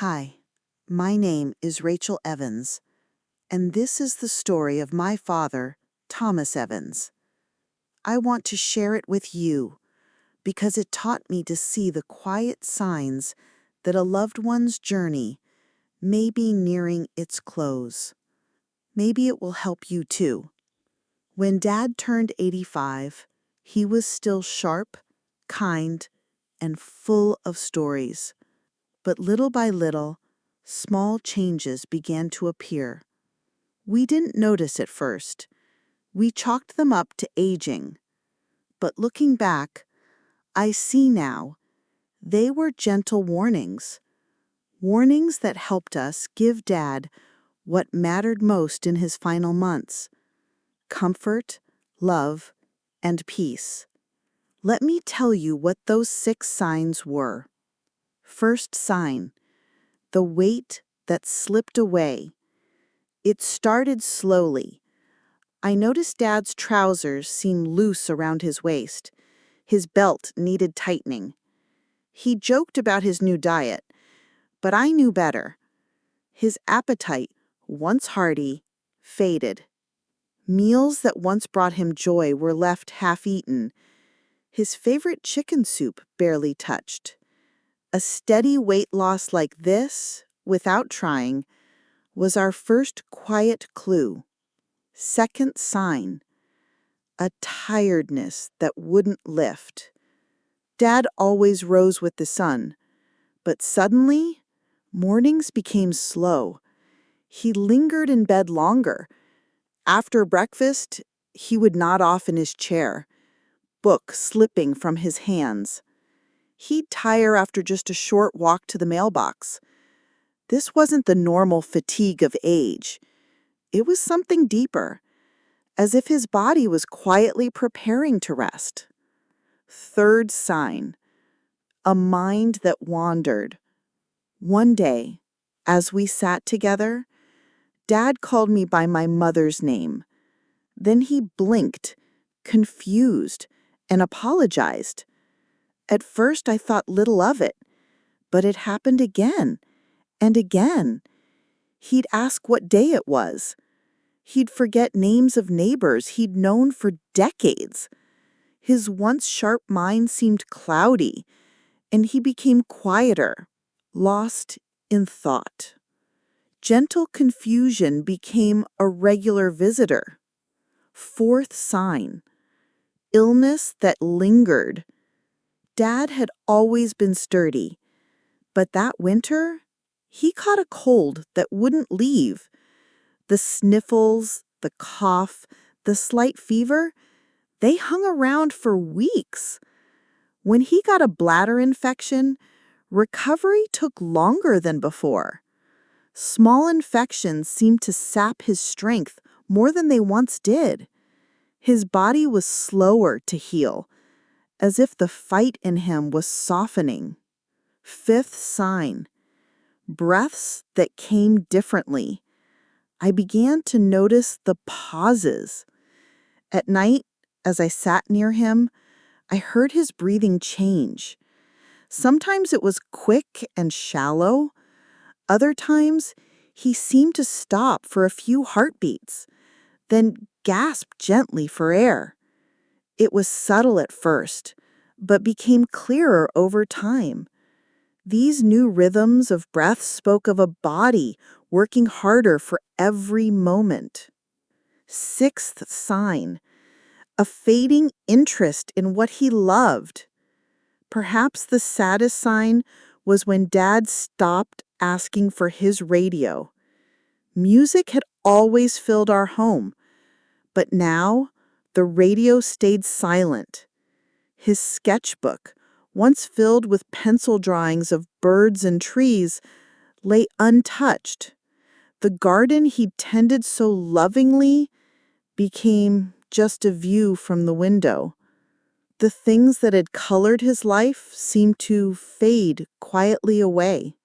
Hi, my name is Rachel Evans, and this is the story of my father, Thomas Evans. I want to share it with you because it taught me to see the quiet signs that a loved one's journey may be nearing its close. Maybe it will help you too. When Dad turned 85, he was still sharp, kind, and full of stories. But little by little, small changes began to appear. We didn't notice at first. We chalked them up to aging. But looking back, I see now they were gentle warnings. Warnings that helped us give Dad what mattered most in his final months: comfort, love, and peace. Let me tell you what those 6 signs were. First sign: the weight that slipped away. It started slowly. I noticed Dad's trousers seemed loose around his waist. His belt needed tightening. He joked about his new diet, but I knew better. His appetite, once hearty, faded. Meals that once brought him joy were left half-eaten. His favorite chicken soup barely touched. A steady weight loss like this, without trying, was our first quiet clue. Second sign: a tiredness that wouldn't lift. Dad always rose with the sun, but suddenly, mornings became slow. He lingered in bed longer. After breakfast, he would nod off in his chair, book slipping from his hands. He'd tire after just a short walk to the mailbox. This wasn't the normal fatigue of age. It was something deeper, as if his body was quietly preparing to rest. Third sign: a mind that wandered. One day, as we sat together, Dad called me by my mother's name. Then he blinked, confused, and apologized. At first, I thought little of it, but it happened again and again. He'd ask what day it was. He'd forget names of neighbors he'd known for decades. His once sharp mind seemed cloudy, and he became quieter, lost in thought. Gentle confusion became a regular visitor. Fourth sign: illness that lingered. Dad had always been sturdy, but that winter, he caught a cold that wouldn't leave. The sniffles, the cough, the slight fever, they hung around for weeks. When he got a bladder infection, recovery took longer than before. Small infections seemed to sap his strength more than they once did. His body was slower to heal, as if the fight in him was softening. Fifth sign: breaths that came differently. I began to notice the pauses. At night, as I sat near him, I heard his breathing change. Sometimes it was quick and shallow. Other times, he seemed to stop for a few heartbeats, then gasp gently for air. It was subtle at first, but became clearer over time. These new rhythms of breath spoke of a body working harder for every moment. Sixth sign: a fading interest in what he loved. Perhaps the saddest sign was when Dad stopped asking for his radio. Music had always filled our home, but now the radio stayed silent. His sketchbook, once filled with pencil drawings of birds and trees, lay untouched. The garden he'd tended so lovingly became just a view from the window. The things that had colored his life seemed to fade quietly away.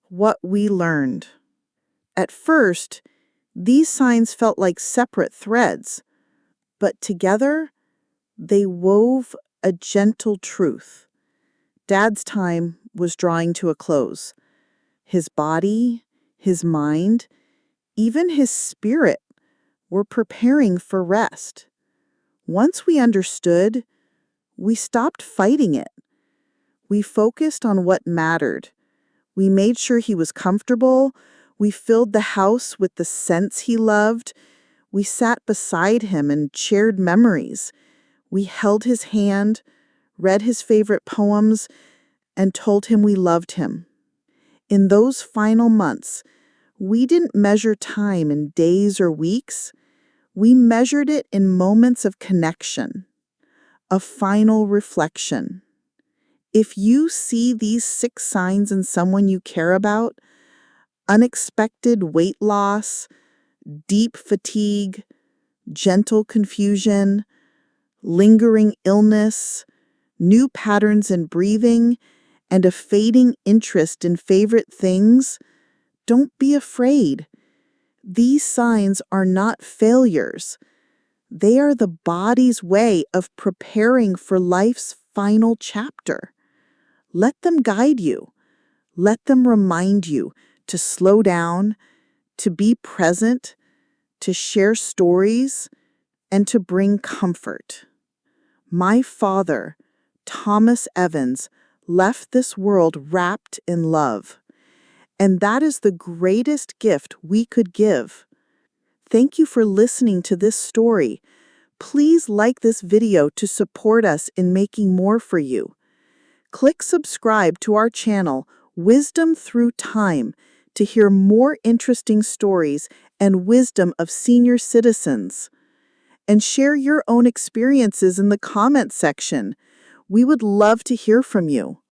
What we learned. At first, these signs felt like separate threads, but together, they wove a gentle truth. Dad's time was drawing to a close. His body, his mind, even his spirit were preparing for rest. Once we understood, we stopped fighting it. We focused on what mattered. We made sure he was comfortable. We filled the house with the scents he loved. We sat beside him and shared memories. We held his hand, read his favorite poems, and told him we loved him. In those final months, we didn't measure time in days or weeks. We measured it in moments of connection, of final reflection. If you see these 6 signs in someone you care about, unexpected weight loss, deep fatigue, gentle confusion, lingering illness, new patterns in breathing, and a fading interest in favorite things, don't be afraid. These signs are not failures. They are the body's way of preparing for life's final chapter. Let them guide you. Let them remind you to slow down, to be present, to share stories, and to bring comfort. My father, Thomas Evans, left this world wrapped in love. And that is the greatest gift we could give. Thank you for listening to this story. Please like this video to support us in making more for you. Click subscribe to our channel, Wisdom Through Time, to hear more interesting stories and wisdom of senior citizens. And share your own experiences in the comment section. We would love to hear from you.